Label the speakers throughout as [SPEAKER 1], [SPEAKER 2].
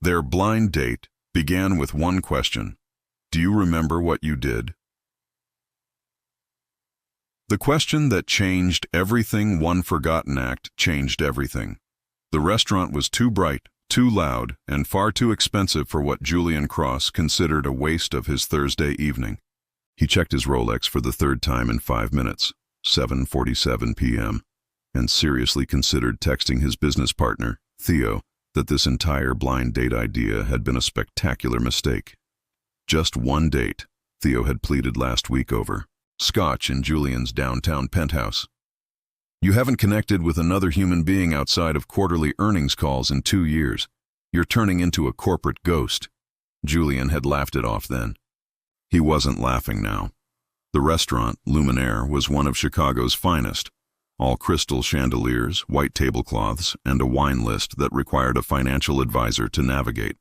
[SPEAKER 1] Their blind date began with one question. Do you remember what you did? The question that changed everything. One forgotten act changed everything. The restaurant was too bright, too loud, and far too expensive for what Julian Cross considered a waste of his Thursday evening. He checked his Rolex for the third time in 5 minutes, 7:47 p.m., and seriously considered texting his business partner, Theo, that this entire blind date idea had been a spectacular mistake. Just one date, Theo had pleaded last week over. Scotch in Julian's downtown penthouse. You haven't connected with another human being outside of quarterly earnings calls in 2 years. You're turning into a corporate ghost. Julian had laughed it off then. He wasn't laughing now. The restaurant, Luminaire, was one of Chicago's finest. All crystal chandeliers, white tablecloths, and a wine list that required a financial advisor to navigate.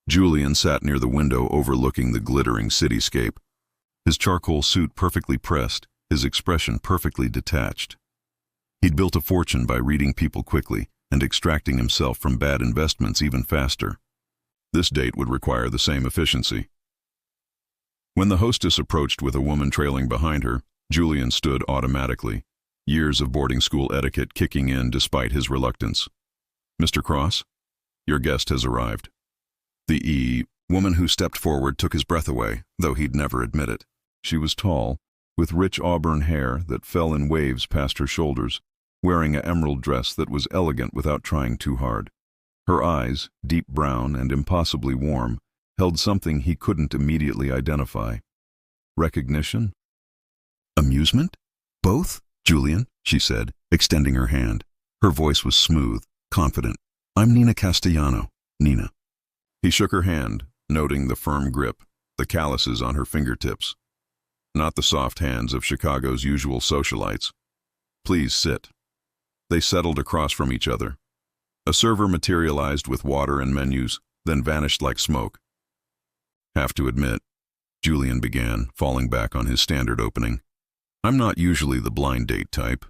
[SPEAKER 1] Julian sat near the window overlooking the glittering cityscape. His charcoal suit perfectly pressed, his expression perfectly detached. He'd built a fortune by reading people quickly and extracting himself from bad investments even faster. This date would require the same efficiency. When the hostess approached with a woman trailing behind her, Julian stood automatically, years of boarding school etiquette kicking in despite his reluctance. Mr. Cross, your guest has arrived. The woman who stepped forward took his breath away, though he'd never admit it. She was tall, with rich auburn hair that fell in waves past her shoulders, wearing an emerald dress that was elegant without trying too hard. Her eyes, deep brown and impossibly warm, held something he couldn't immediately identify. Recognition? Amusement? Both? Julian, she said, extending her hand. Her voice was smooth, confident. I'm Nina Castellano. Nina. He shook her hand, noting the firm grip, the calluses on her fingertips. Not the soft hands of Chicago's usual socialites. Please sit. They settled across from each other. A server materialized with water and menus, then vanished like smoke. Have to admit, Julian began, falling back on his standard opening. I'm not usually the blind date type.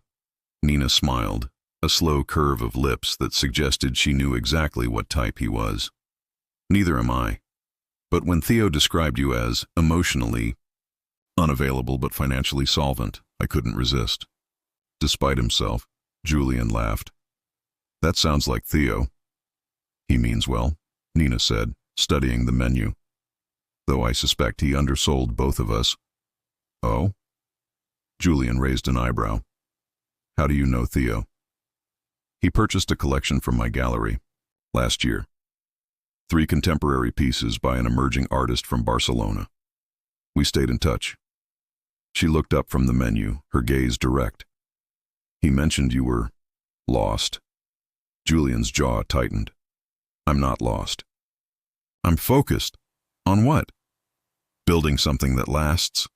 [SPEAKER 1] Nina smiled, a slow curve of lips that suggested she knew exactly what type he was. Neither am I. But when Theo described you as emotionally unavailable but financially solvent, I couldn't resist. Despite himself, Julian laughed. That sounds like Theo. He means well, Nina said, studying the menu. Though I suspect he undersold both of us. Oh? Julian raised an eyebrow. How do you know Theo? He purchased a collection from my gallery last year. 3 contemporary pieces by an emerging artist from Barcelona. We stayed in touch. She looked up from the menu, her gaze direct. He mentioned you were lost. Julian's jaw tightened. I'm not lost. I'm focused. On what? Building something that lasts.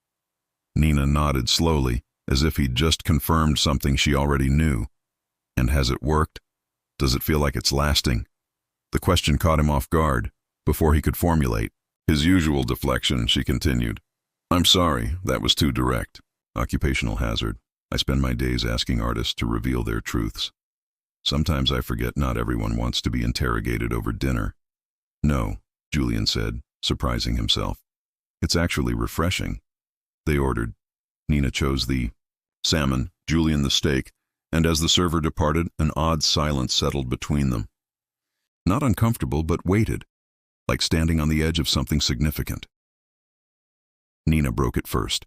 [SPEAKER 1] Nina nodded slowly, as if he'd just confirmed something she already knew. And has it worked? Does it feel like it's lasting? The question caught him off guard, before he could formulate. His usual deflection, she continued. I'm sorry, that was too direct. Occupational hazard. I spend my days asking artists to reveal their truths. Sometimes I forget not everyone wants to be interrogated over dinner. No, Julian said, surprising himself. It's actually refreshing. They ordered. Nina chose the salmon, Julian the steak, and as the server departed, an odd silence settled between them. Not uncomfortable, but weighted, like standing on the edge of something significant. Nina broke it first.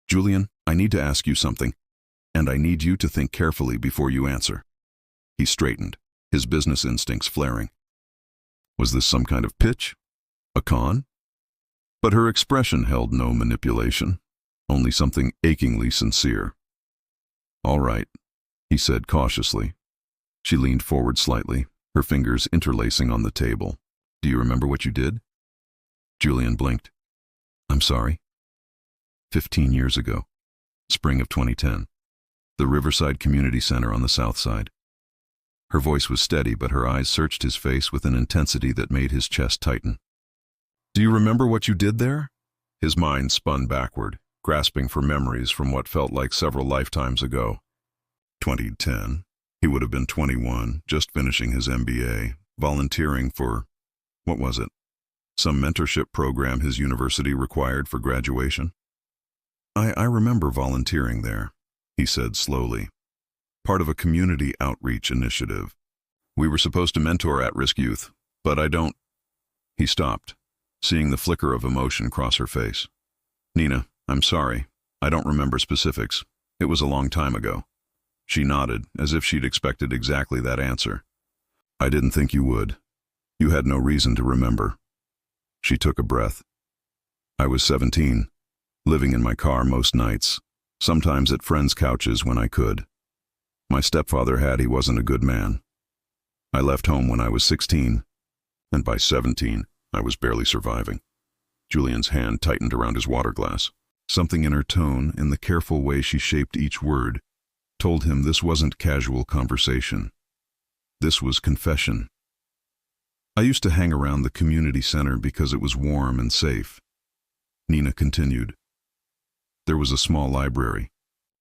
[SPEAKER 1] Julian, I need to ask you something, and I need you to think carefully before you answer. He straightened, his business instincts flaring. Was this some kind of pitch? A con? But her expression held no manipulation, only something achingly sincere. All right, he said cautiously. She leaned forward slightly, her fingers interlacing on the table. Do you remember what you did? Julian blinked. I'm sorry. 15 years ago, spring of 2010, the Riverside Community Center on the South Side. Her voice was steady, but her eyes searched his face with an intensity that made his chest tighten. Do you remember what you did there? His mind spun backward, grasping for memories from what felt like several lifetimes ago. 2010. He would have been 21, just finishing his MBA, volunteering for, what was it? Some mentorship program his university required for graduation? I remember volunteering there, he said slowly. Part of a community outreach initiative. We were supposed to mentor at-risk youth, but I don't. He stopped, seeing the flicker of emotion cross her face. Nina, I'm sorry. I don't remember specifics. It was a long time ago. She nodded, as if she'd expected exactly that answer. I didn't think you would. You had no reason to remember. She took a breath. I was 17, living in my car most nights, sometimes at friends' couches when I could. My stepfather he wasn't a good man. I left home when I was 16, and by 17, I was barely surviving. Julian's hand tightened around his water glass. Something in her tone, in the careful way she shaped each word, told him this wasn't casual conversation. This was confession. I used to hang around the community center because it was warm and safe. Nina continued. There was a small library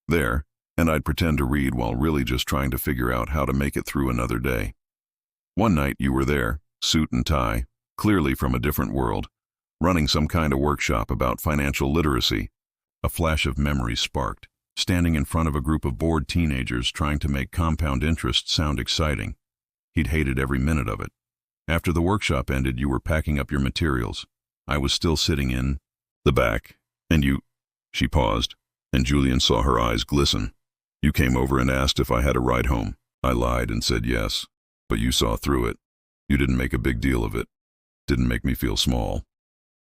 [SPEAKER 1] there, and I'd pretend to read while really just trying to figure out how to make it through another day. One night you were there, suit and tie, clearly from a different world, running some kind of workshop about financial literacy. A flash of memory sparked, standing in front of a group of bored teenagers trying to make compound interest sound exciting. He'd hated every minute of it. After the workshop ended, you were packing up your materials. I was still sitting in the back, and you... She paused, and Julian saw her eyes glisten. You came over and asked if I had a ride home. I lied and said yes, but you saw through it. You didn't make a big deal of it. Didn't make me feel small.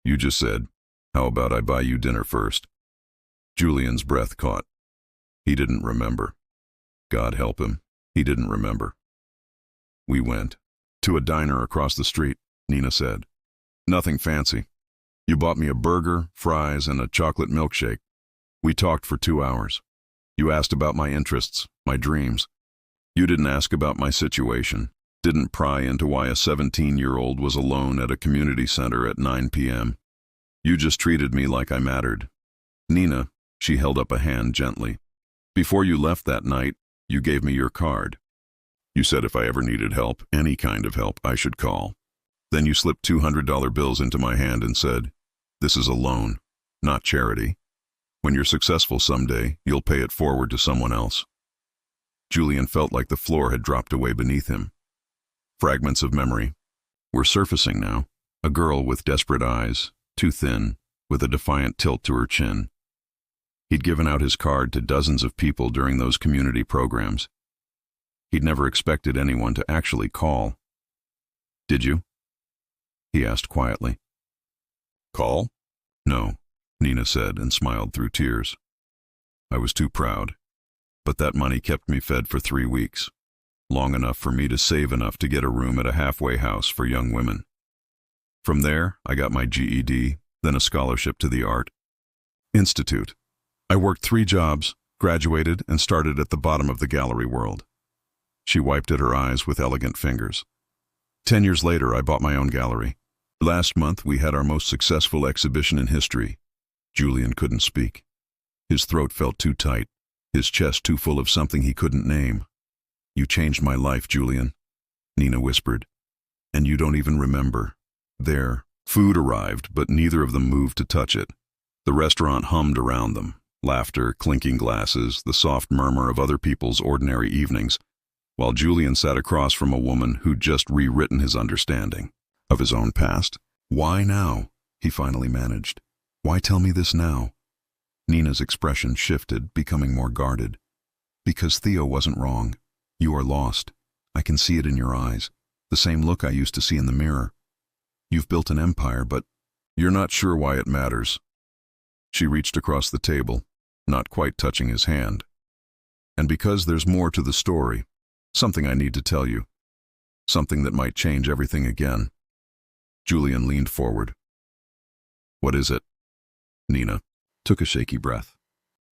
[SPEAKER 1] You just said, how about I buy you dinner first? Julian's breath caught. He didn't remember. God help him, he didn't remember. We went to a diner across the street, Nina said. Nothing fancy. You bought me a burger, fries, and a chocolate milkshake. We talked for 2 hours. You asked about my interests, my dreams. You didn't ask about my situation, didn't pry into why a 17-year-old was alone at a community center at 9 p.m. You just treated me like I mattered. Nina, she held up a hand gently. Before you left that night, you gave me your card. You said if I ever needed help, any kind of help, I should call. Then you slipped $200 bills into my hand and said, this is a loan, not charity. When you're successful someday, you'll pay it forward to someone else. Julian felt like the floor had dropped away beneath him. Fragments of memory were surfacing now. A girl with desperate eyes, too thin, with a defiant tilt to her chin. He'd given out his card to dozens of people during those community programs. He'd never expected anyone to actually call. Did you? He asked quietly. Call? No, Nina said and smiled through tears. I was too proud, but that money kept me fed for 3 weeks, long enough for me to save enough to get a room at a halfway house for young women. From there, I got my GED, then a scholarship to the Art Institute. I worked 3 jobs, graduated, and started at the bottom of the gallery world. She wiped at her eyes with elegant fingers. 10 years later, I bought my own gallery. Last month, we had our most successful exhibition in history. Julian couldn't speak. His throat felt too tight, his chest too full of something he couldn't name. You changed my life, Julian, Nina whispered. And you don't even remember. There, food arrived, but neither of them moved to touch it. The restaurant hummed around them, laughter, clinking glasses, the soft murmur of other people's ordinary evenings, while Julian sat across from a woman who'd just rewritten his understanding of his own past. Why now? He finally managed. Why tell me this now? Nina's expression shifted, becoming more guarded. Because Theo wasn't wrong. You are lost. I can see it in your eyes. The same look I used to see in the mirror. You've built an empire, but you're not sure why it matters. She reached across the table, not quite touching his hand. And because there's more to the story, something I need to tell you. Something that might change everything again. Julian leaned forward. What is it? Nina took a shaky breath.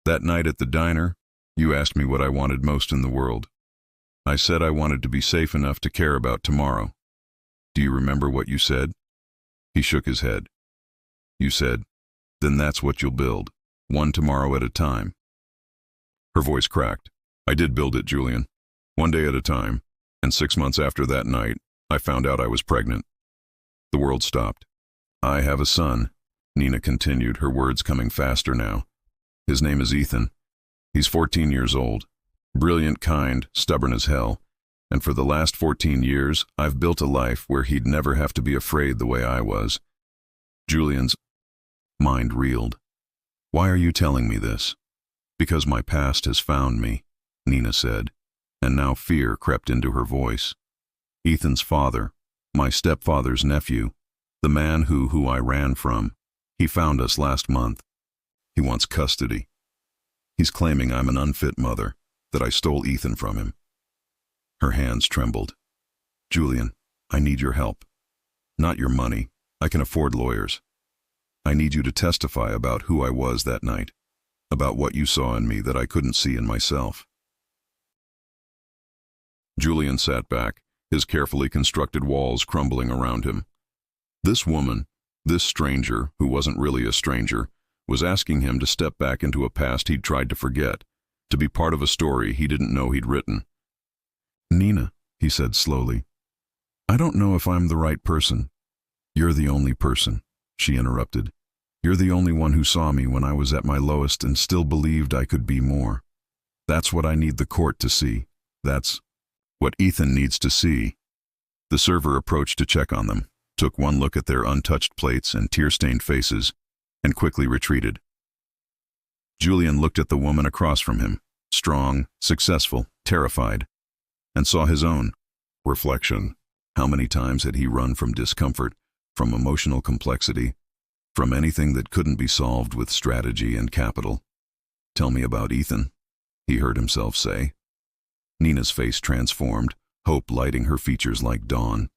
[SPEAKER 1] That night at the diner, you asked me what I wanted most in the world. I said I wanted to be safe enough to care about tomorrow. Do you remember what you said? He shook his head. You said, then that's what you'll build, one tomorrow at a time. Her voice cracked. I did build it, Julian. One day at a time, and 6 months after that night, I found out I was pregnant. The world stopped. I have a son, Nina continued, her words coming faster now. His name is Ethan. He's 14 years old. Brilliant, kind, stubborn as hell. And for the last 14 years, I've built a life where he'd never have to be afraid the way I was. Julian's mind reeled. Why are you telling me this? Because my past has found me, Nina said, and now fear crept into her voice. Ethan's father, my stepfather's nephew, the man who I ran from, he found us last month. He wants custody. He's claiming I'm an unfit mother, that I stole Ethan from him. Her hands trembled. Julian, I need your help. Not your money. I can afford lawyers. I need you to testify about who I was that night, about what you saw in me that I couldn't see in myself. Julian sat back, his carefully constructed walls crumbling around him. This woman, this stranger, who wasn't really a stranger, was asking him to step back into a past he'd tried to forget, to be part of a story he didn't know he'd written. Nina, he said slowly, I don't know if I'm the right person. You're the only person, she interrupted. You're the only one who saw me when I was at my lowest and still believed I could be more. That's what I need the court to see. That's what Ethan needs to see. The server approached to check on them, took one look at their untouched plates and tear-stained faces, and quickly retreated. Julian looked at the woman across from him, strong, successful, terrified, and saw his own reflection. How many times had he run from discomfort, from emotional complexity, from anything that couldn't be solved with strategy and capital? Tell me about Ethan, he heard himself say. Nina's face transformed, hope lighting her features like dawn.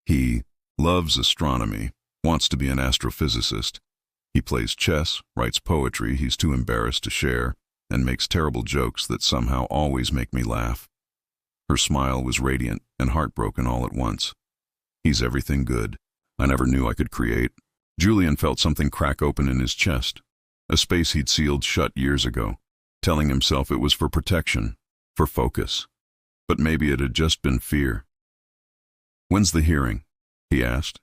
[SPEAKER 1] He loves astronomy, wants to be an astrophysicist. He plays chess, writes poetry he's too embarrassed to share, and makes terrible jokes that somehow always make me laugh. Her smile was radiant and heartbroken all at once. He's everything good I never knew I could create. Julian felt something crack open in his chest, a space he'd sealed shut years ago, telling himself it was for protection, for focus. But maybe it had just been fear. When's the hearing? He asked.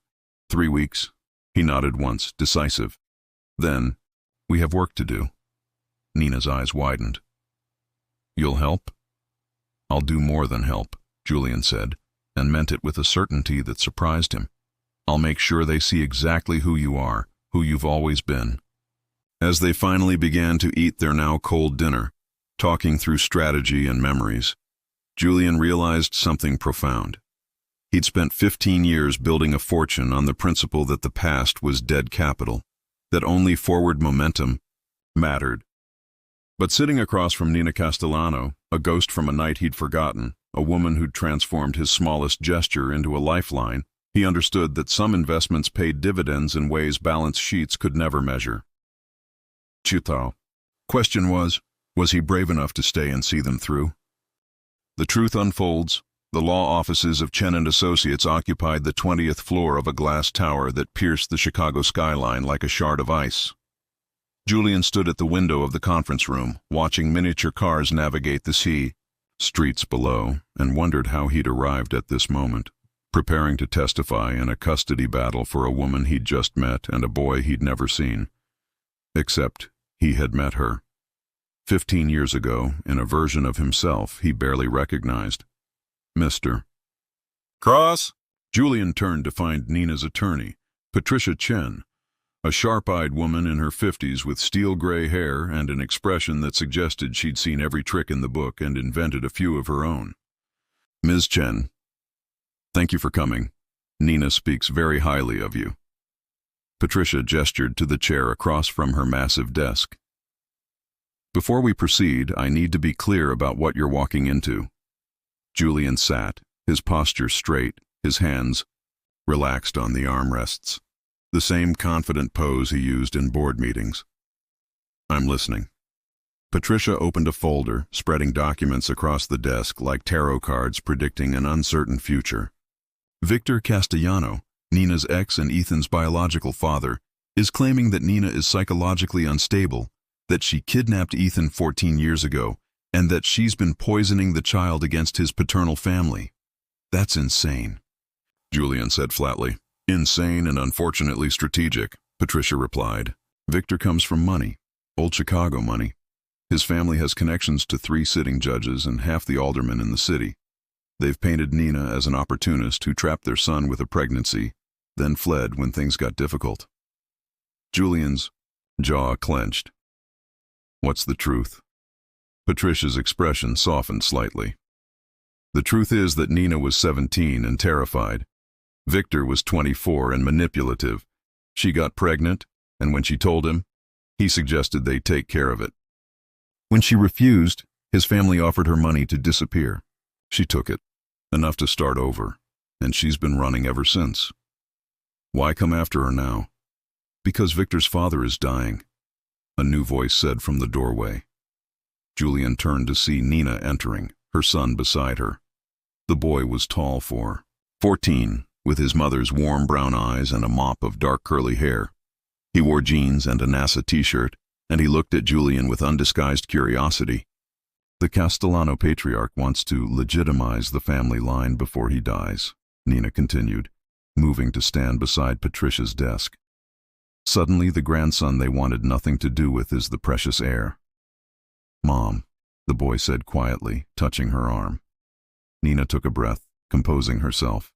[SPEAKER 1] 3 weeks. He nodded once, decisive. Then, we have work to do. Nina's eyes widened. You'll help? I'll do more than help, Julian said, and meant it with a certainty that surprised him. I'll make sure they see exactly who you are, who you've always been. As they finally began to eat their now cold dinner, talking through strategy and memories, Julian realized something profound. He'd spent 15 years building a fortune on the principle that the past was dead capital, that only forward momentum mattered. But sitting across from Nina Castellano, a ghost from a night he'd forgotten, a woman who'd transformed his smallest gesture into a lifeline, he understood that some investments paid dividends in ways balance sheets could never measure. Chutao. Question was he brave enough to stay and see them through? The truth unfolds. The law offices of Chen and Associates occupied the 20th floor of a glass tower that pierced the Chicago skyline like a shard of ice. Julian stood at the window of the conference room, watching miniature cars navigate the streets below, and wondered how he'd arrived at this moment, preparing to testify in a custody battle for a woman he'd just met and a boy he'd never seen. Except he had met her. 15 years ago, in a version of himself he barely recognized. Mr. Cross? Julian turned to find Nina's attorney, Patricia Chen, a sharp-eyed woman in her 50s with steel-gray hair and an expression that suggested she'd seen every trick in the book and invented a few of her own. Ms. Chen, thank you for coming. Nina speaks very highly of you. Patricia gestured to the chair across from her massive desk. Before we proceed, I need to be clear about what you're walking into. Julian sat, his posture straight, his hands relaxed on the armrests, the same confident pose he used in board meetings. I'm listening. Patricia opened a folder, spreading documents across the desk like tarot cards predicting an uncertain future. Victor Castellano, Nina's ex and Ethan's biological father, is claiming that Nina is psychologically unstable, that she kidnapped Ethan 14 years ago, and that she's been poisoning the child against his paternal family. That's insane. Julian said flatly. Insane and unfortunately strategic, Patricia replied. Victor comes from money, old Chicago money. His family has connections to 3 sitting judges and half the aldermen in the city. They've painted Nina as an opportunist who trapped their son with a pregnancy, then fled when things got difficult. Julian's jaw clenched. What's the truth? Patricia's expression softened slightly. The truth is that Nina was 17 and terrified. Victor was 24 and manipulative. She got pregnant, and when she told him, he suggested they take care of it. When she refused, his family offered her money to disappear. She took it, enough to start over, and she's been running ever since. Why come after her now? Because Victor's father is dying, a new voice said from the doorway. Julian turned to see Nina entering, her son beside her. The boy was tall for 14, with his mother's warm brown eyes and a mop of dark curly hair. He wore jeans and a NASA t-shirt, and he looked at Julian with undisguised curiosity. The Castellano patriarch wants to legitimize the family line before he dies, Nina continued, moving to stand beside Patricia's desk. Suddenly, the grandson they wanted nothing to do with is the precious heir. Mom, the boy said quietly, touching her arm. Nina took a breath, composing herself.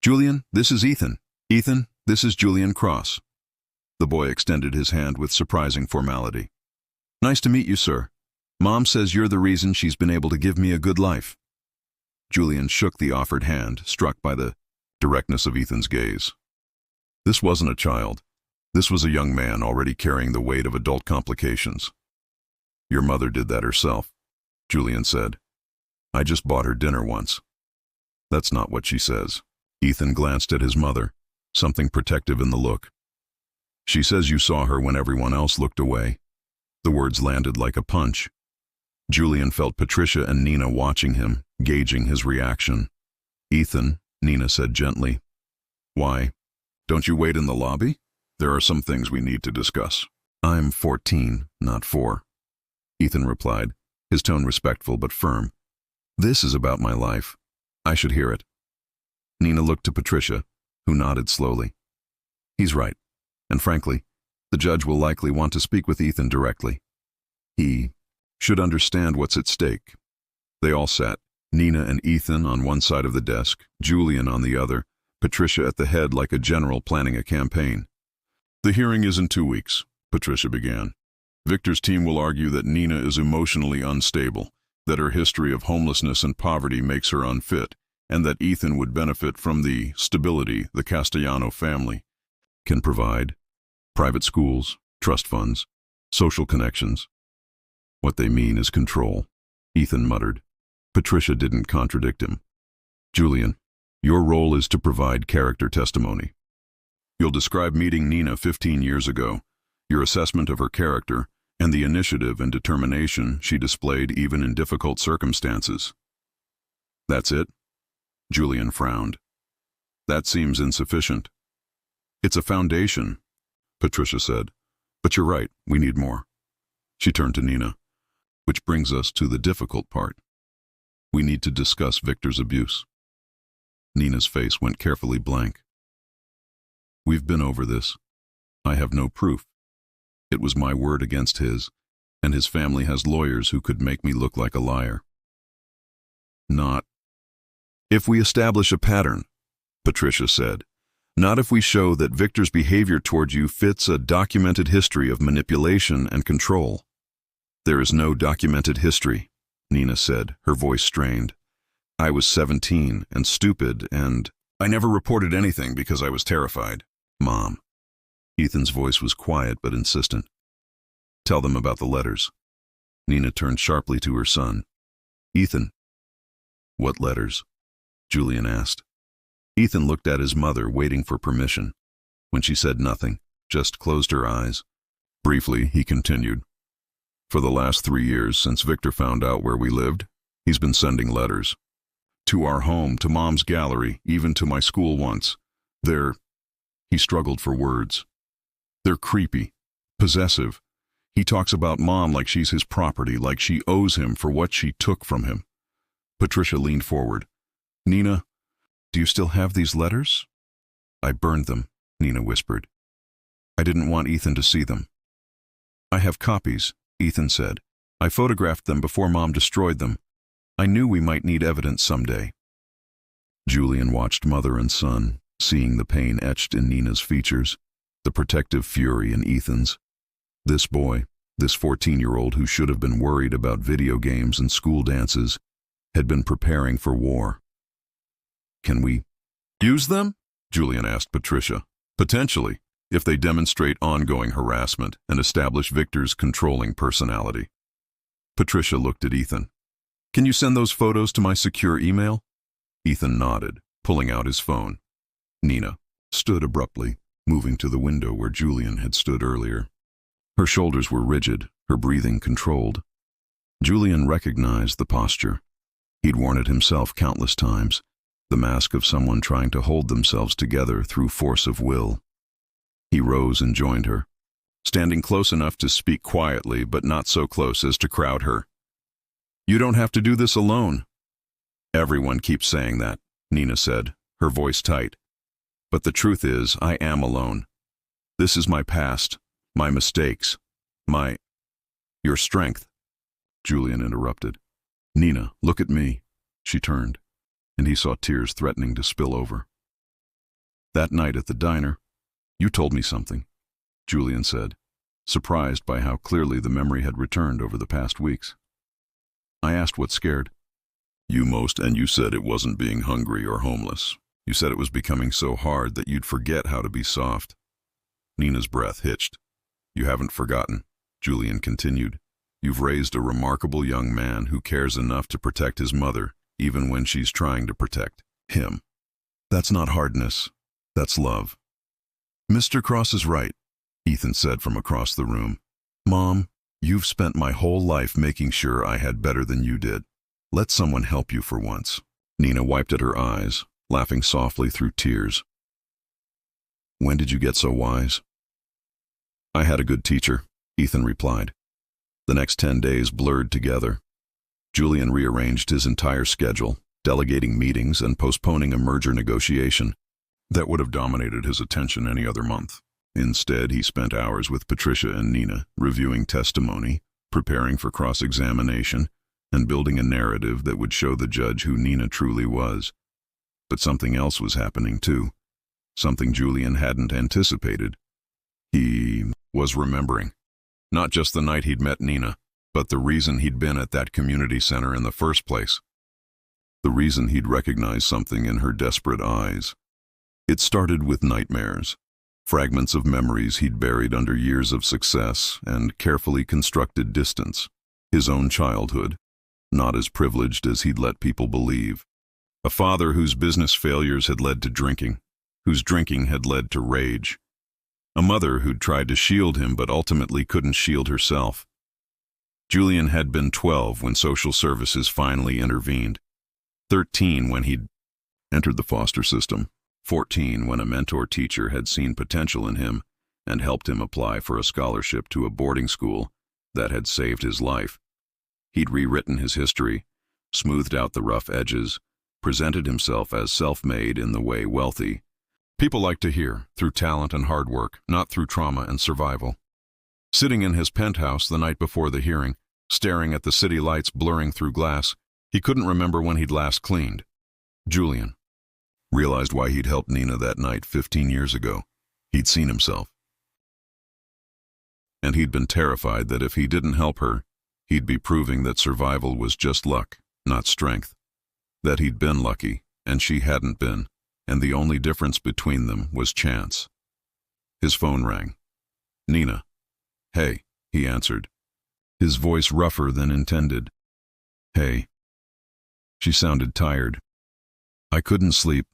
[SPEAKER 1] Julian, this is Ethan. Ethan, this is Julian Cross. The boy extended his hand with surprising formality. Nice to meet you, sir. Mom says you're the reason she's been able to give me a good life. Julian shook the offered hand, struck by the directness of Ethan's gaze. This wasn't a child. This was a young man already carrying the weight of adult complications. Your mother did that herself, Julian said. I just bought her dinner once. That's not what she says. Ethan glanced at his mother, something protective in the look. She says you saw her when everyone else looked away. The words landed like a punch. Julian felt Patricia and Nina watching him, gauging his reaction. Ethan, Nina said gently. Why? Don't you wait in the lobby? There are some things we need to discuss. I'm 14, not 4. Ethan replied, his tone respectful but firm. This is about my life. I should hear it. Nina looked to Patricia, who nodded slowly. He's right, and frankly, the judge will likely want to speak with Ethan directly. He should understand what's at stake. They all sat, Nina and Ethan on one side of the desk, Julian on the other, Patricia at the head like a general planning a campaign. The hearing is in 2 weeks, Patricia began. Victor's team will argue that Nina is emotionally unstable, that her history of homelessness and poverty makes her unfit, and that Ethan would benefit from the stability the Castellano family can provide. Private schools, trust funds, social connections. What they mean is control, Ethan muttered. Patricia didn't contradict him. Julian, your role is to provide character testimony. You'll describe meeting Nina 15 years ago, your assessment of her character, and the initiative and determination she displayed even in difficult circumstances. That's it? Julian frowned. That seems insufficient. It's a foundation, Patricia said. But you're right, we need more. She turned to Nina. Which brings us to the difficult part. We need to discuss Victor's abuse. Nina's face went carefully blank. We've been over this. I have no proof. It was my word against his, and his family has lawyers who could make me look like a liar. Not if we establish a pattern, Patricia said. Not if we show that Victor's behavior toward you fits a documented history of manipulation and control. There is no documented history, Nina said, her voice strained. I was 17 and stupid, and I never reported anything because I was terrified. Mom. Ethan's voice was quiet but insistent. Tell them about the letters. Nina turned sharply to her son. Ethan. What letters? Julian asked. Ethan looked at his mother, waiting for permission. When she said nothing, just closed her eyes. Briefly, he continued. For the last 3 years, since Victor found out where we lived, he's been sending letters. To our home, to Mom's gallery, even to my school once. He struggled for words. They're creepy, possessive. He talks about Mom like she's his property, like she owes him for what she took from him. Patricia leaned forward. Nina, Do you still have these letters? I burned them, Nina whispered. I didn't want Ethan to see them. I have copies, Ethan said. I photographed them before Mom destroyed them. I knew we might need evidence someday. Julian watched mother and son, seeing the pain etched in Nina's features, the protective fury in Ethan's. This boy, this 14-year-old who should have been worried about video games and school dances, had been preparing for war. Can we use them? Julian asked Patricia. Potentially, if they demonstrate ongoing harassment and establish Victor's controlling personality. Patricia looked at Ethan. Can you send those photos to my secure email? Ethan nodded, pulling out his phone. Nina stood abruptly, moving to the window where Julian had stood earlier. Her shoulders were rigid, her breathing controlled. Julian recognized the posture. He'd worn it himself countless times, the mask of someone trying to hold themselves together through force of will. He rose and joined her, standing close enough to speak quietly but not so close as to crowd her. You don't have to do this alone. Everyone keeps saying that, Nina said, her voice tight. But the truth is, I am alone. This is my past, my mistakes, your strength. Julian interrupted. Nina, look at me. She turned, and he saw tears threatening to spill over. That night at the diner, you told me something, Julian said, surprised by how clearly the memory had returned over the past weeks. I asked what scared you most, and you said it wasn't being hungry or homeless. You said it was becoming so hard that you'd forget how to be soft. Nina's breath hitched. You haven't forgotten, Julian continued. You've raised a remarkable young man who cares enough to protect his mother, even when she's trying to protect him. That's not hardness. That's love. Mr. Cross is right, Ethan said from across the room. Mom, you've spent my whole life making sure I had better than you did. Let someone help you for once. Nina wiped at her eyes, laughing softly through tears. When did you get so wise? I had a good teacher, Ethan replied. The next 10 days blurred together. Julian rearranged his entire schedule, delegating meetings and postponing a merger negotiation that would have dominated his attention any other month. Instead, he spent hours with Patricia and Nina, reviewing testimony, preparing for cross-examination, and building a narrative that would show the judge who Nina truly was. But something else was happening too, something Julian hadn't anticipated. He was remembering, not just the night he'd met Nina, but the reason he'd been at that community center in the first place. The reason he'd recognized something in her desperate eyes. It started with nightmares, fragments of memories he'd buried under years of success and carefully constructed distance. His own childhood, not as privileged as he'd let people believe. A father whose business failures had led to drinking, whose drinking had led to rage. A mother who'd tried to shield him but ultimately couldn't shield herself. Julian had been 12 when social services finally intervened, 13 when he'd entered the foster system, 14 when a mentor teacher had seen potential in him and helped him apply for a scholarship to a boarding school that had saved his life. He'd rewritten his history, smoothed out the rough edges, presented himself as self-made in the way wealthy people like to hear, through talent and hard work, not through trauma and survival. Sitting in his penthouse the night before the hearing, staring at the city lights blurring through glass, he couldn't remember when he'd last cleaned. Julian realized why he'd helped Nina that night 15 years ago. He'd seen himself. And he'd been terrified that if he didn't help her, he'd be proving that survival was just luck, not strength. That he'd been lucky, and she hadn't been, and the only difference between them was chance. His phone rang. Nina. Hey, he answered, his voice rougher than intended. Hey. She sounded tired. I couldn't sleep.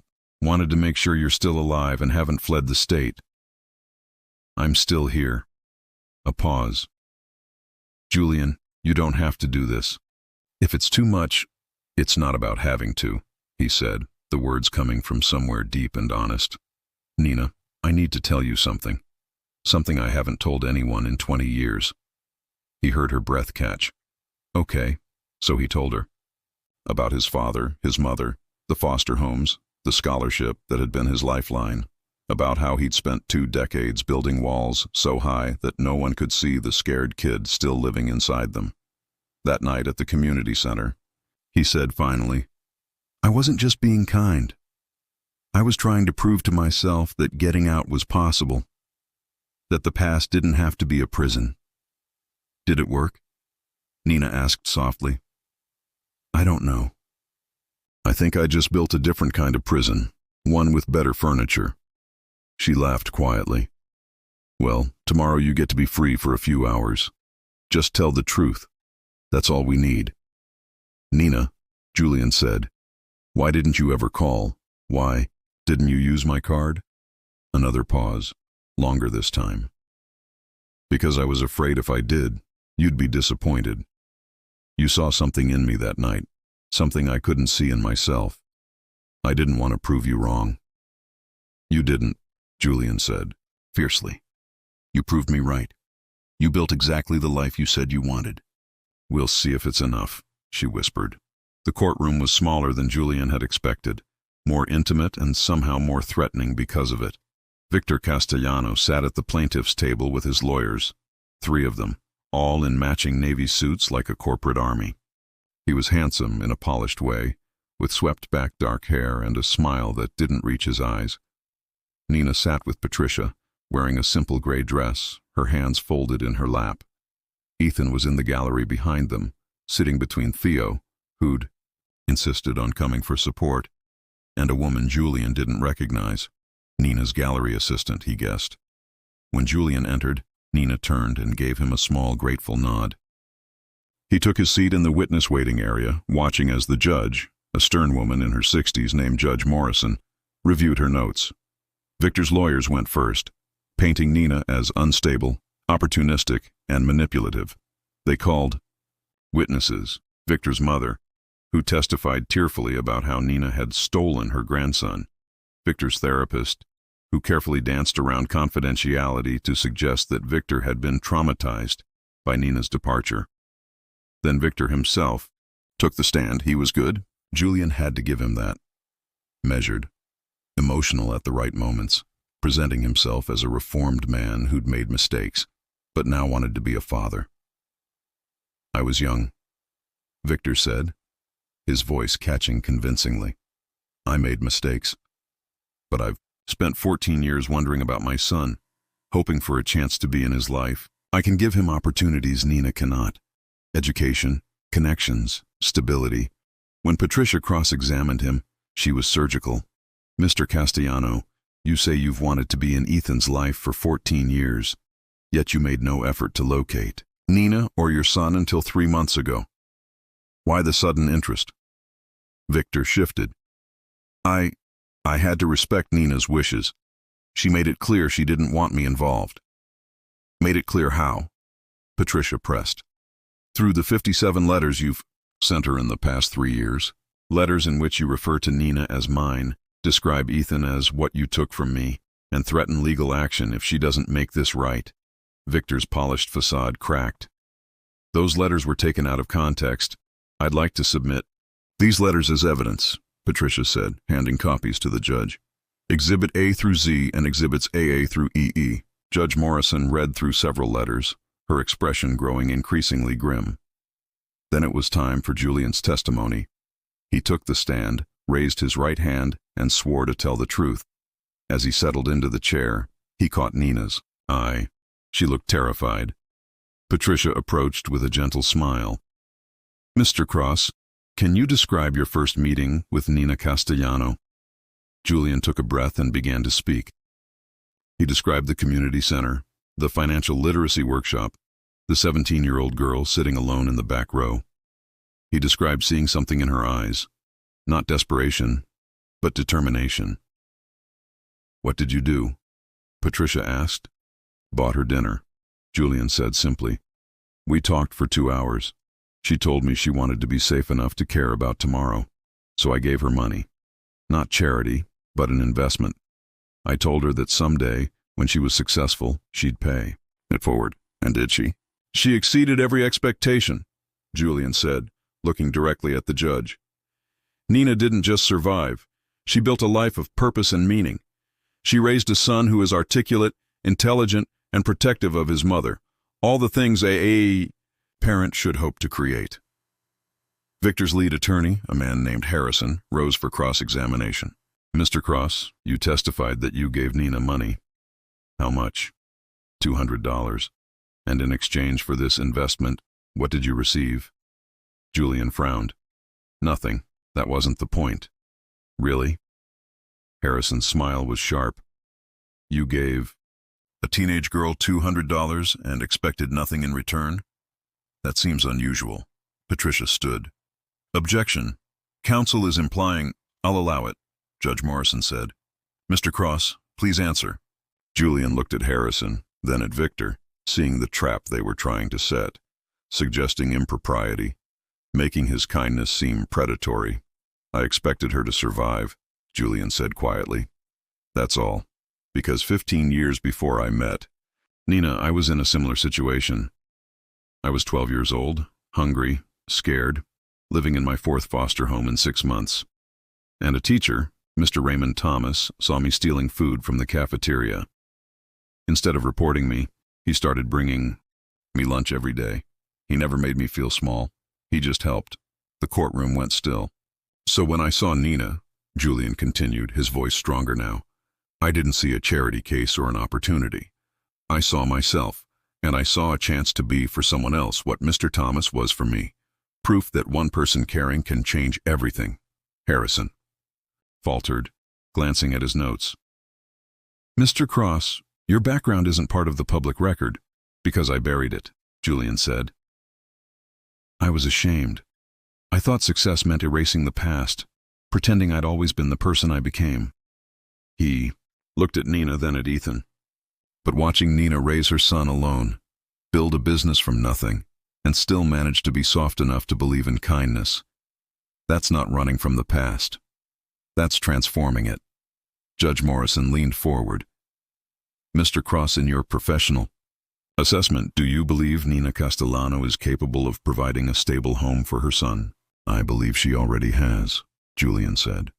[SPEAKER 1] Wanted to make sure you're still alive and haven't fled the state. I'm still here. A pause. Julian, you don't have to do this. If it's too much, it's not about having to, he said, the words coming from somewhere deep and honest. Nina, I need to tell you something. Something I haven't told anyone in 20 years. He heard her breath catch. Okay, so he told her. About his father, his mother, the foster homes, the scholarship that had been his lifeline, about how he'd spent 2 decades building walls so high that no one could see the scared kid still living inside them. That night at the community center, he said finally, "I wasn't just being kind. I was trying to prove to myself that getting out was possible, that the past didn't have to be a prison." "Did it work?" Nina asked softly. "I don't know. I think I just built a different kind of prison, one with better furniture." She laughed quietly. "Well, tomorrow you get to be free for a few hours. Just tell the truth. That's all we need." "Nina," Julian said, "why didn't you ever call? Why didn't you use my card?" Another pause, longer this time. "Because I was afraid if I did, you'd be disappointed. You saw something in me that night, something I couldn't see in myself. I didn't want to prove you wrong." "You didn't," Julian said, fiercely. "You proved me right. You built exactly the life you said you wanted." "We'll see if it's enough," she whispered. The courtroom was smaller than Julian had expected, more intimate and somehow more threatening because of it. Victor Castellano sat at the plaintiff's table with his lawyers, 3 of them, all in matching navy suits like a corporate army. He was handsome in a polished way, with swept-back dark hair and a smile that didn't reach his eyes. Nina sat with Patricia, wearing a simple gray dress, her hands folded in her lap. Ethan was in the gallery behind them, sitting between Theo, who'd insisted on coming for support, and a woman Julian didn't recognize. Nina's gallery assistant, he guessed. When Julian entered, Nina turned and gave him a small, grateful nod. He took his seat in the witness waiting area, watching as the judge, a stern woman in her 60s named Judge Morrison, reviewed her notes. Victor's lawyers went first, painting Nina as unstable, opportunistic, and manipulative. They called witnesses Victor's mother, who testified tearfully about how Nina had stolen her grandson, Victor's therapist, who carefully danced around confidentiality to suggest that Victor had been traumatized by Nina's departure. Then Victor himself took the stand. He was good. Julian had to give him that. Measured, emotional at the right moments, presenting himself as a reformed man who'd made mistakes, but now wanted to be a father. "I was young," Victor said, his voice catching convincingly. "I made mistakes. But I've spent 14 years wondering about my son, hoping for a chance to be in his life. I can give him opportunities Nina cannot. Education, connections, stability." When Patricia cross-examined him, she was surgical. "Mr. Castellano, you say you've wanted to be in Ethan's life for 14 years, yet you made no effort to locate Nina or your son until 3 months ago. Why the sudden interest?" Victor shifted. I had to respect Nina's wishes. She made it clear she didn't want me involved." "Made it clear how?" Patricia pressed. "Through the 57 letters you've sent her in the past 3 years. Letters in which you refer to Nina as mine, describe Ethan as what you took from me, and threaten legal action if she doesn't make this right." Victor's polished facade cracked. "Those letters were taken out of context. I'd like to submit these letters as evidence," Patricia said, handing copies to the judge. "Exhibit A through Z and Exhibits AA through EE." Judge Morrison read through several letters, her expression growing increasingly grim. Then it was time for Julian's testimony. He took the stand, raised his right hand, and swore to tell the truth. As he settled into the chair, he caught Nina's eye. She looked terrified. Patricia approached with a gentle smile. "Mr. Cross, can you describe your first meeting with Nina Castellano?" Julian took a breath and began to speak. He described the community center, the financial literacy workshop, the 17-year-old girl sitting alone in the back row. He described seeing something in her eyes, not desperation, but determination. "What did you do?" Patricia asked. "Bought her dinner," Julian said simply. "We talked for 2 hours. She told me she wanted to be safe enough to care about tomorrow, so I gave her money. Not charity, but an investment. I told her that someday, when she was successful, she'd pay it forward. And did she?" "She exceeded every expectation," Julian said, looking directly at the judge. "Nina didn't just survive. She built a life of purpose and meaning. She raised a son who is articulate, intelligent, and protective of his mother. All the things a parent should hope to create. Victor's lead attorney, a man named Harrison, rose for cross-examination. Mr. Cross, you testified that you gave Nina money. How much? $200. And in exchange for this investment, what did you receive? Julian frowned. Nothing. That wasn't the point. Really? Harrison's smile was sharp. You gave a teenage girl $200 and expected nothing in return? That seems unusual. Patricia stood. Objection. Counsel is implying, I'll allow it, Judge Morrison said. Mr. Cross, please answer. Julian looked at Harrison, then at Victor, seeing the trap they were trying to set, suggesting impropriety, making his kindness seem predatory. I expected her to survive, Julian said quietly. That's all. Because 15 years before I met Nina, I was in a similar situation. I was 12 years old, hungry, scared, living in my 4th foster home in 6 months. And a teacher, Mr. Raymond Thomas, saw me stealing food from the cafeteria. Instead of reporting me, he started bringing me lunch every day. He never made me feel small. He just helped. The courtroom went still. So when I saw Nina, Julian continued, his voice stronger now, I didn't see a charity case or an opportunity. I saw myself, and I saw a chance to be for someone else what Mr. Thomas was for me. Proof that one person caring can change everything. Harrison faltered, glancing at his notes. Mr. Cross, your background isn't part of the public record, because I buried it, Julian said. I was ashamed. I thought success meant erasing the past, pretending I'd always been the person I became. He looked at Nina, then at Ethan. But watching Nina raise her son alone, build a business from nothing, and still manage to be soft enough to believe in kindness, that's not running from the past. That's transforming it. Judge Morrison leaned forward. Mr. Cross, in your professional assessment, do you believe Nina Castellano is capable of providing a stable home for her son? I believe she already has, Julian said,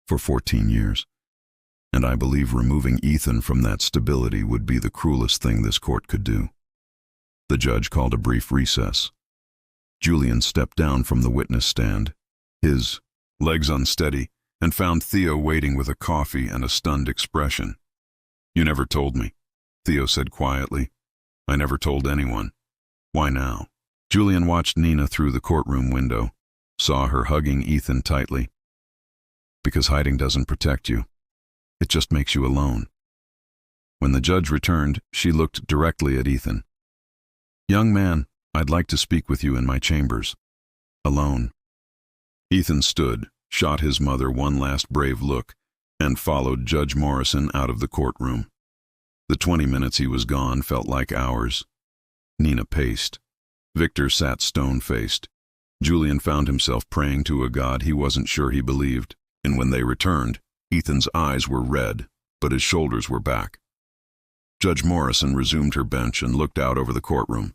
[SPEAKER 1] for 14 years. And I believe removing Ethan from that stability would be the cruelest thing this court could do. The judge called a brief recess. Julian stepped down from the witness stand, his legs unsteady, and found Theo waiting with a coffee and a stunned expression. You never told me, Theo said quietly. I never told anyone. Why now? Julian watched Nina through the courtroom window, saw her hugging Ethan tightly. Because hiding doesn't protect you. It just makes you alone. When the judge returned, she looked directly at Ethan. Young man, I'd like to speak with you in my chambers. Alone. Ethan stood, shot his mother one last brave look, and followed Judge Morrison out of the courtroom. The 20 minutes he was gone felt like hours. Nina paced. Victor sat stone-faced. Julian found himself praying to a God he wasn't sure he believed, and when they returned, Ethan's eyes were red, but his shoulders were back. Judge Morrison resumed her bench and looked out over the courtroom.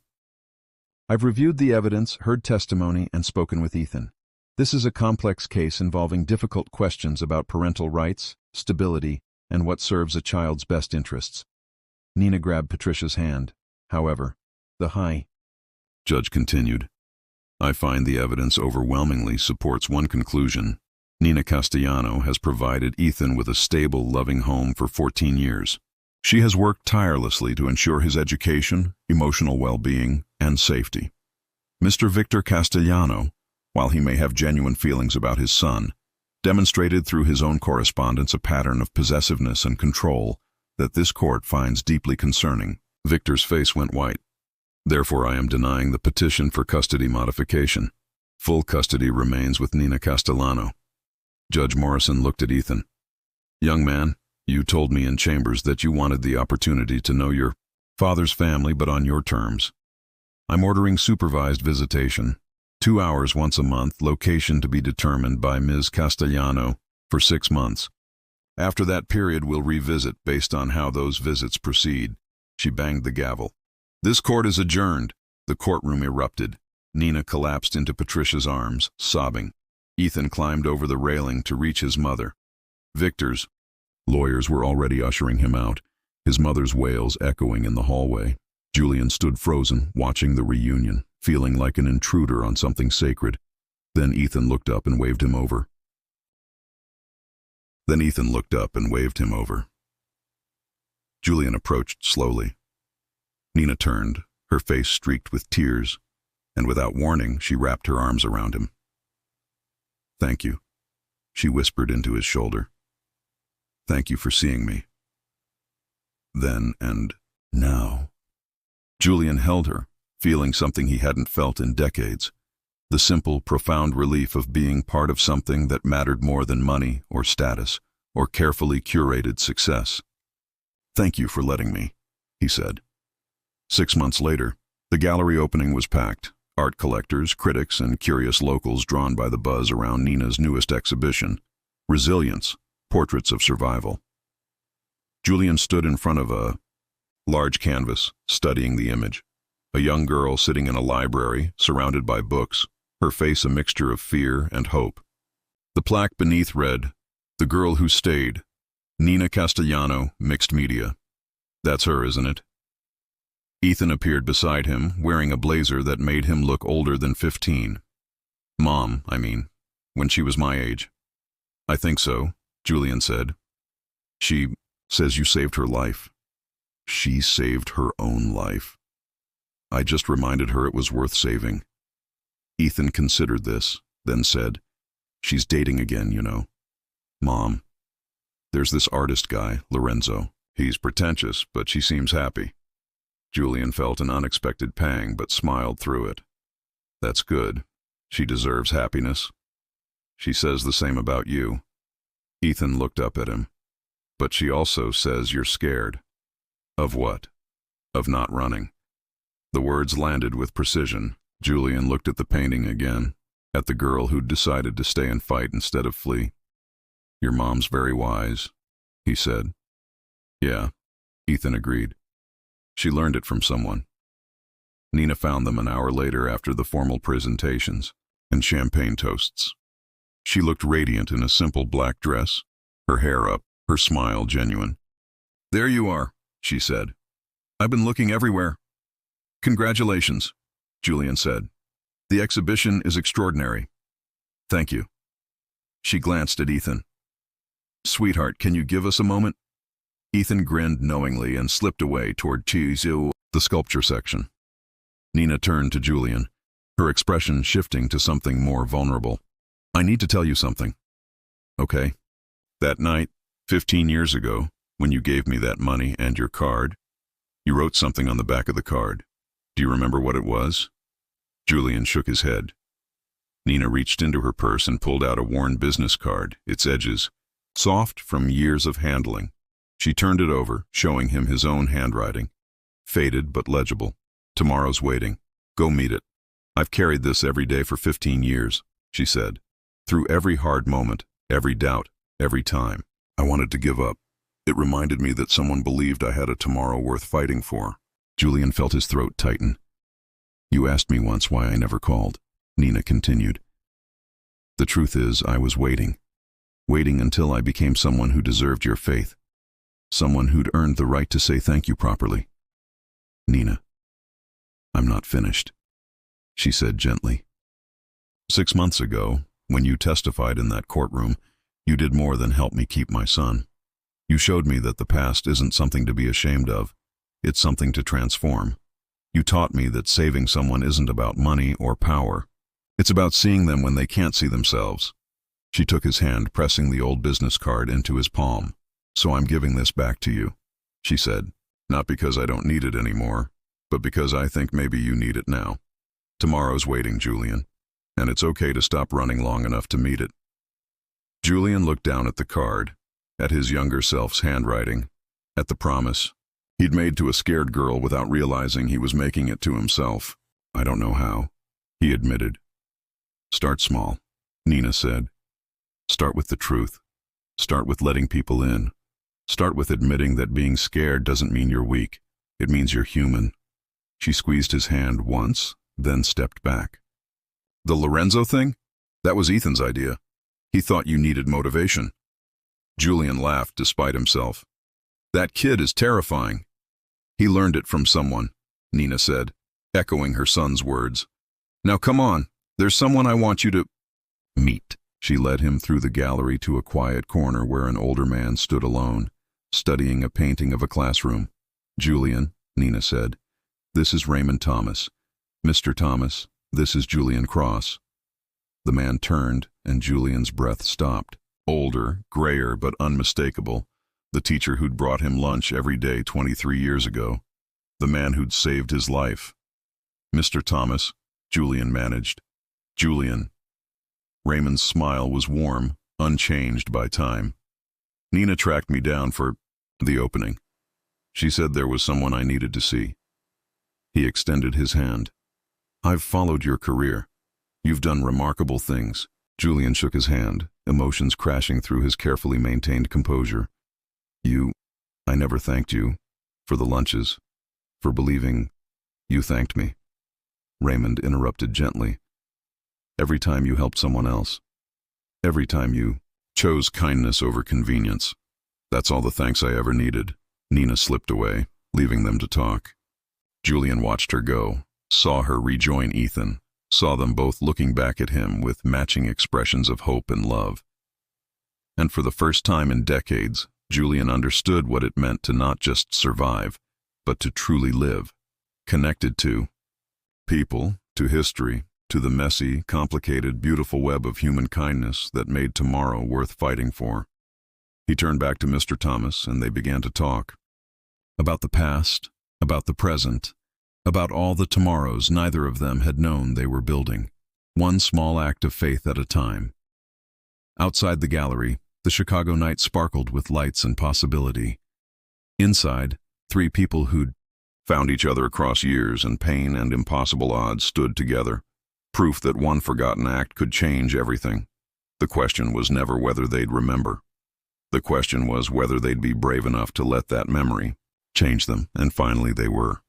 [SPEAKER 1] I've reviewed the evidence, heard testimony, and spoken with Ethan. This is a complex case involving difficult questions about parental rights, stability, and what serves a child's best interests. Nina grabbed Patricia's hand. However, the high judge continued. I find the evidence overwhelmingly supports one conclusion. Nina Castellano has provided Ethan with a stable, loving home for 14 years. She has worked tirelessly to ensure his education, emotional well-being, and safety. Mr. Victor Castellano, while he may have genuine feelings about his son, demonstrated through his own correspondence a pattern of possessiveness and control that this court finds deeply concerning. Victor's face went white. Therefore, I am denying the petition for custody modification. Full custody remains with Nina Castellano. Judge Morrison looked at Ethan. Young man, you told me in chambers that you wanted the opportunity to know your father's family, but on your terms. I'm ordering supervised visitation, 2 hours once a month, location to be determined by Ms. Castellano, for 6 months. After that period, we'll revisit based on how those visits proceed. She banged the gavel. This court is adjourned. The courtroom erupted. Nina collapsed into Patricia's arms, sobbing. Ethan climbed over the railing to reach his mother. Victor's. Lawyers were already ushering him out, his mother's wails echoing in the hallway. Julian stood frozen, watching the reunion, feeling like an intruder on something sacred. Then Ethan looked up and waved him over. Julian approached slowly. Nina turned, her face streaked with tears, and without warning, she wrapped her arms around him. "Thank you," she whispered into his shoulder. "Thank you for seeing me. Then and now." Julian held her, feeling something he hadn't felt in decades. The simple, profound relief of being part of something that mattered more than money or status or carefully curated success. "Thank you for letting me," he said. 6 months later, the gallery opening was packed. Art collectors, critics, and curious locals drawn by the buzz around Nina's newest exhibition, Resilience, Portraits of Survival. Julian stood in front of a large canvas, studying the image. A young girl sitting in a library, surrounded by books, her face a mixture of fear and hope. The plaque beneath read, "The Girl Who Stayed, Nina Castellano, Mixed Media." That's her, isn't it? Ethan appeared beside him, wearing a blazer that made him look older than 15. "Mom, I mean, when she was my age." "I think so," Julian said. "She says you saved her life." "She saved her own life." "I just reminded her it was worth saving." Ethan considered this, then said, "She's dating again, you know." "Mom, there's this artist guy, Lorenzo. He's pretentious, but she seems happy." Julian felt an unexpected pang, but smiled through it. "That's good. She deserves happiness. She says the same about you." Ethan looked up at him. "But she also says you're scared." "Of what?" "Of not running." The words landed with precision. Julian looked at the painting again, at the girl who'd decided to stay and fight instead of flee. "Your mom's very wise," he said. "Yeah," Ethan agreed. "She learned it from someone." Nina found them an hour later after the formal presentations and champagne toasts. She looked radiant in a simple black dress, her hair up, her smile genuine. "There you are," she said. "I've been looking everywhere." "Congratulations," Julian said. "The exhibition is extraordinary." "Thank you." She glanced at Ethan. "Sweetheart, can you give us a moment?" Ethan grinned knowingly and slipped away toward the sculpture section. Nina turned to Julian, her expression shifting to something more vulnerable. "I need to tell you something." "Okay." "That night, 15 years ago, when you gave me that money and your card, you wrote something on the back of the card. Do you remember what it was?" Julian shook his head. Nina reached into her purse and pulled out a worn business card, its edges soft from years of handling. She turned it over, showing him his own handwriting. Faded but legible. "Tomorrow's waiting. Go meet it. I've carried this every day for 15 years, she said. Through every hard moment, every doubt, every time. I wanted to give up. It reminded me that someone believed I had a tomorrow worth fighting for." Julian felt his throat tighten. "You asked me once why I never called," Nina continued. "The truth is, I was waiting until I became someone who deserved your faith. Someone who'd earned the right to say thank you properly. Nina, I'm not finished," she said gently. 6 months ago, when you testified in that courtroom, you did more than help me keep my son. You showed me that the past isn't something to be ashamed of. It's something to transform. You taught me that saving someone isn't about money or power. It's about seeing them when they can't see themselves. She took his hand, pressing the old business card into his palm. "So I'm giving this back to you," she said. "Not because I don't need it anymore, but because I think maybe you need it now. Tomorrow's waiting, Julian, and it's okay to stop running long enough to meet it." Julian looked down at the card, at his younger self's handwriting, at the promise he'd made to a scared girl without realizing he was making it to himself. "I don't know how," he admitted. "Start small," Nina said. "Start with the truth. Start with letting people in. Start with admitting that being scared doesn't mean you're weak. It means you're human." She squeezed his hand once, then stepped back. "The Lorenzo thing? That was Ethan's idea. He thought you needed motivation." Julian laughed despite himself. That kid is terrifying. He learned it from someone, Nina said, echoing her son's words. Now come on, there's someone I want you to meet. She led him through the gallery to a quiet corner where an older man stood alone, studying a painting of a classroom. Julian, Nina said, this is Raymond Thomas. Mr. Thomas, this is Julian Cross. The man turned, and Julian's breath stopped. Older, grayer, but unmistakable. The teacher who'd brought him lunch every day 23 years ago. The man who'd saved his life. Mr. Thomas, Julian managed. Julian. Raymond's smile was warm, unchanged by time. Nina tracked me down for the opening. She said there was someone I needed to see. He extended his hand. I've followed your career. You've done remarkable things. Julian shook his hand, emotions crashing through his carefully maintained composure. I never thanked you. For the lunches. For believing. You thanked me. Raymond interrupted gently. Every time you helped someone else. Every time you chose kindness over convenience. That's all the thanks I ever needed. Nina slipped away, leaving them to talk. Julian watched her go, saw her rejoin Ethan, saw them both looking back at him with matching expressions of hope and love. And for the first time in decades, Julian understood what it meant to not just survive, but to truly live, connected to people, to history, to the messy, complicated, beautiful web of human kindness that made tomorrow worth fighting for. He turned back to Mr. Thomas, and they began to talk. About the past, about the present, about all the tomorrows neither of them had known they were building, one small act of faith at a time. Outside the gallery, the Chicago night sparkled with lights and possibility. Inside, three people who'd found each other across years and pain and impossible odds stood together, proof that one forgotten act could change everything. The question was never whether they'd remember. The question was whether they'd be brave enough to let that memory change them, and finally they were.